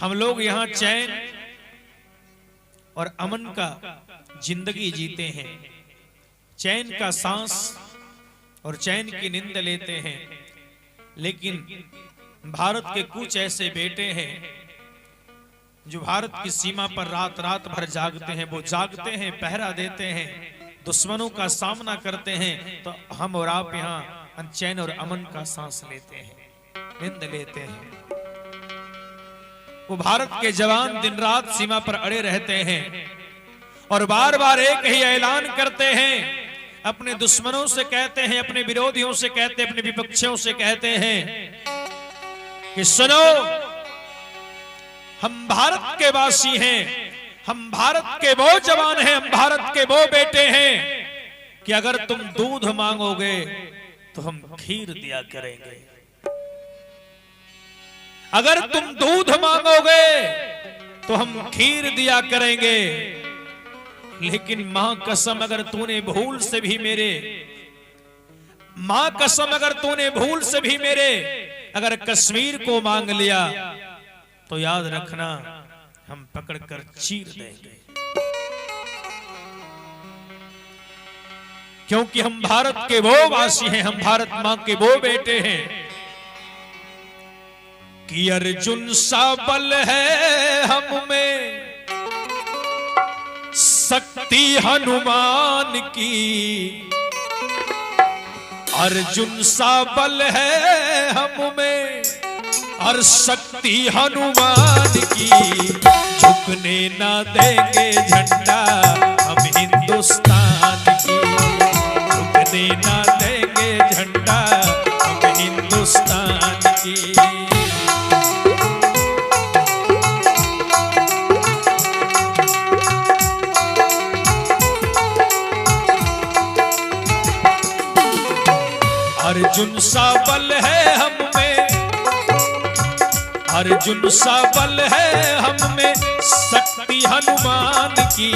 हम लोग यहाँ चैन और अमन का जिंदगी जीते हैं, चैन का सांस और चैन की नींद लेते हैं। लेकिन भारत के कुछ ऐसे बेटे हैं जो भारत की सीमा पर रात रात भर जागते हैं। वो जागते हैं, पहरा देते हैं, दुश्मनों का सामना करते हैं, तो हम और आप यहाँ चैन और अमन का सांस लेते हैं, नींद लेते हैं। वो भारत के जवान दिन रात सीमा पर अड़े रहते हैं और बार बार एक ही ऐलान करते हैं, अपने दुश्मनों से कहते हैं, अपने विरोधियों से कहते हैं, अपने विपक्षियों से कहते हैं कि सुनो, हम भारत के वासी हैं, हम भारत के वो जवान हैं, हम भारत के वो बेटे हैं कि अगर तुम दूध मांगोगे तो हम खीर दिया करेंगे, अगर तुम दूध मांगोगे तो हम खीर दिया करेंगे। लेकिन मां कसम, अगर तूने भूल से भी मेरे, मां कसम अगर तूने भूल से भी मेरे अगर कश्मीर को मांग लिया तो याद रखना हम पकड़कर चीर देंगे, क्योंकि हम भारत के वो वासी हैं, हम भारत मां के वो बेटे हैं कि अर्जुन सा बल है हम में, शक्ति हनुमान की, अर्जुन सा बल है हम में और शक्ति हनुमान की, झुकने ना देंगे झंडा हम हिंदुस्तान की, झुकने ना देंगे झंडा हम हिंदुस्तान की। अर्जुन सा बल है हम में, अर्जुन सा बल है हम में, शक्ति हनुमान की,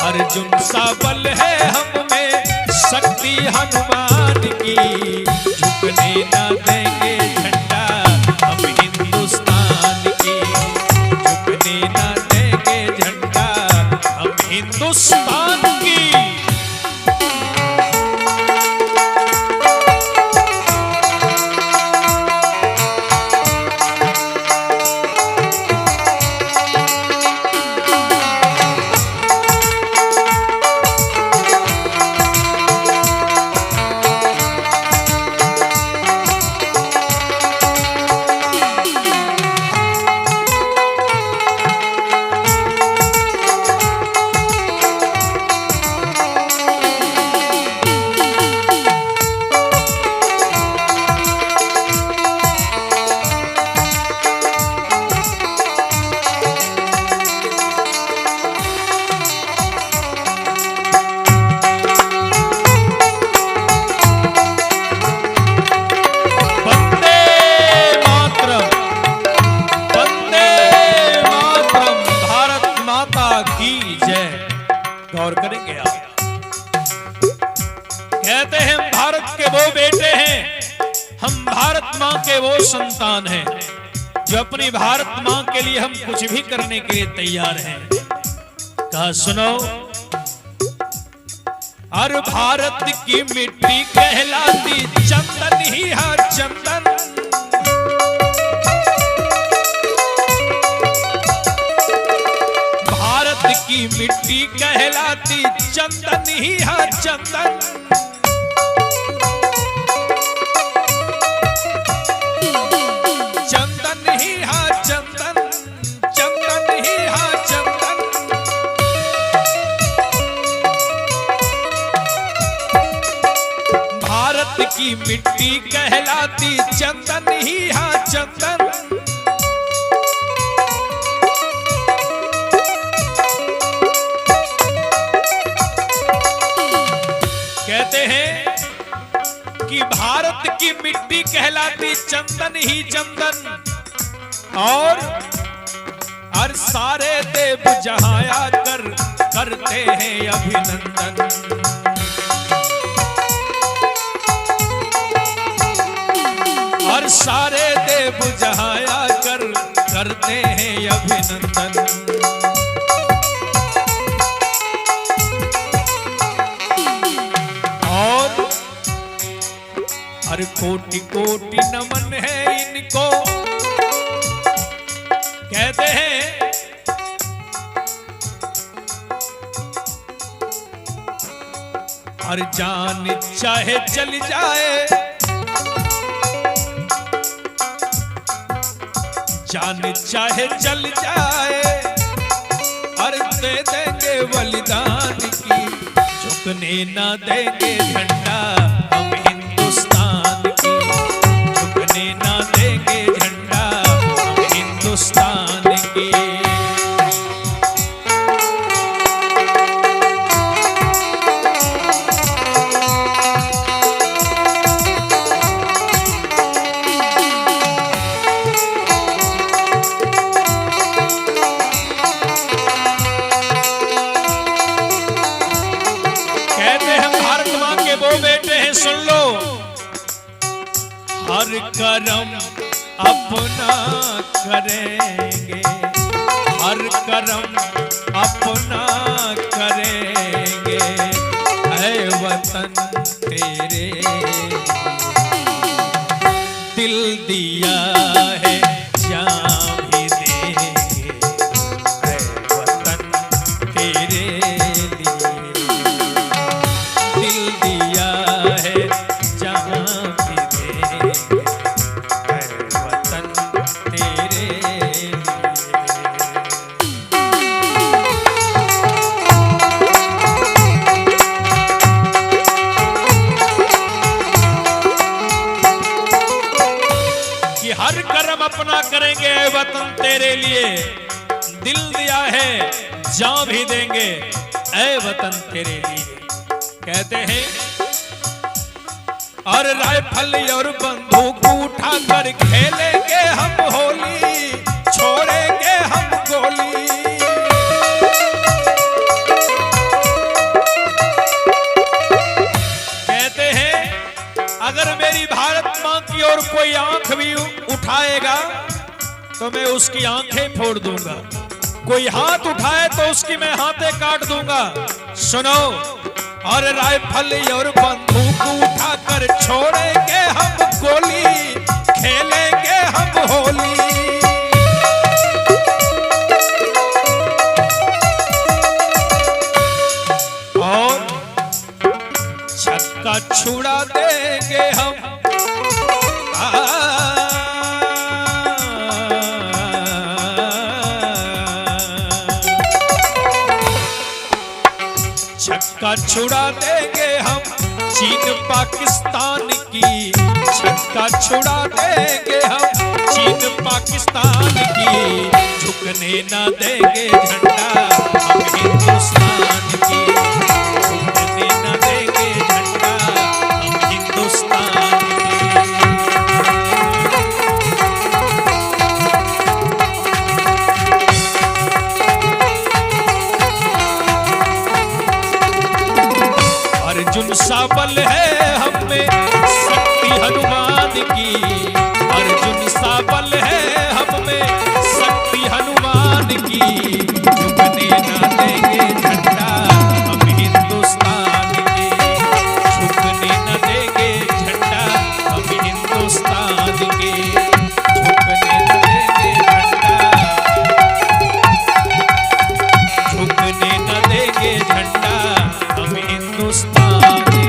अर्जुन सा बल है हम में, शक्ति हनुमान की, झुकने ना देंगे झंडा हम हिंदुस्तान की, झुकने ना देंगे झंडा हम हिंदुस्तान की। गौर करेंगे आप, कहते हैं हम भारत के वो बेटे हैं, हम भारत मां के वो संतान हैं जो अपनी भारत मां के लिए हम कुछ भी करने के लिए तैयार हैं। कहा सुनो, और भारत की मिट्टी कहलाती चंदन ही है चंदन, की मिट्टी कहलाती चंदन ही है चंदन, चंदन ही है चंदन, चंदन ही है चंदन। भारत की मिट्टी कहलाती चंदन ही है चंदन, कहते हैं कि भारत की मिट्टी कहलाती चंदन ही चंदन, और सारे देव जहां कर करते हैं अभिनंदन, और सारे देव जहां कर करते हैं अभिनंदन। और हर कोटि कोटि नमन है इनको। कहते हैं और जान चाहे चल जाए, जान चाहे चल जाए, और दे देंगे बलिदान की, झुकने ना देंगे झंडा हम हिंदुस्तान की, झुकने ना देंगे झंडा हम हिंदुस्तान की। सुन लो, हर करम अपना करेंगे, हर करम अपना करेंगे, ऐ वतन तेरे दिल दिया है जान भी देंगे, ऐ वतन तेरे लिए दिल दिया है जहां भी देंगे, ऐ वतन तेरे लिए। कि हर कर्म अपना करेंगे ऐ वतन तेरे लिए, दिल दिया है जान भी देंगे, ऐ वतन तेरे लिए। कहते हैं और राइफल और बंदूक उठा कर खेलेंगे हम होली, छोड़ेंगे हम गोली। कहते हैं अगर मेरी भारत मां की ओर कोई आंख भी उठाएगा तो मैं उसकी आंखें फोड़ दूंगा, कोई हाथ उठाए तो उसकी मैं हाथें काट दूंगा। सुनो, और राइफल और बंदूक उठाकर छोड़ेंगे हम गोली, खेलेंगे हम होली। और छक्का छुड़ा देंगे हम, छक्का छुड़ा देंगे हम चीन पाकिस्तान की, छक्का छुड़ा देंगे हम चीन पाकिस्तान की, झुकने ना देंगे झंडा हम हिंदुस्तान की, झुकने ना देंगे झंडा हम हिंदुस्तान की। अर्जुन सा बल है हम में शक्ति हनुमान की, अर्जुन सा बल है हम में शक्ति हनुमान की, झुकने ना देंगे झंडा हम हिंदुस्तान की, झुकने ना देंगे झंडा हम हिंदुस्तान की, झुकने ना देंगे झंडा, झुकने ना देंगे झंडा हम हिंदुस्तान की,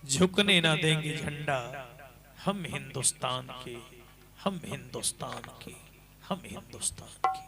झुकने ना देंगे झंडा हम हिंदुस्तान के, हम हिंदुस्तान के, हम हिंदुस्तान के।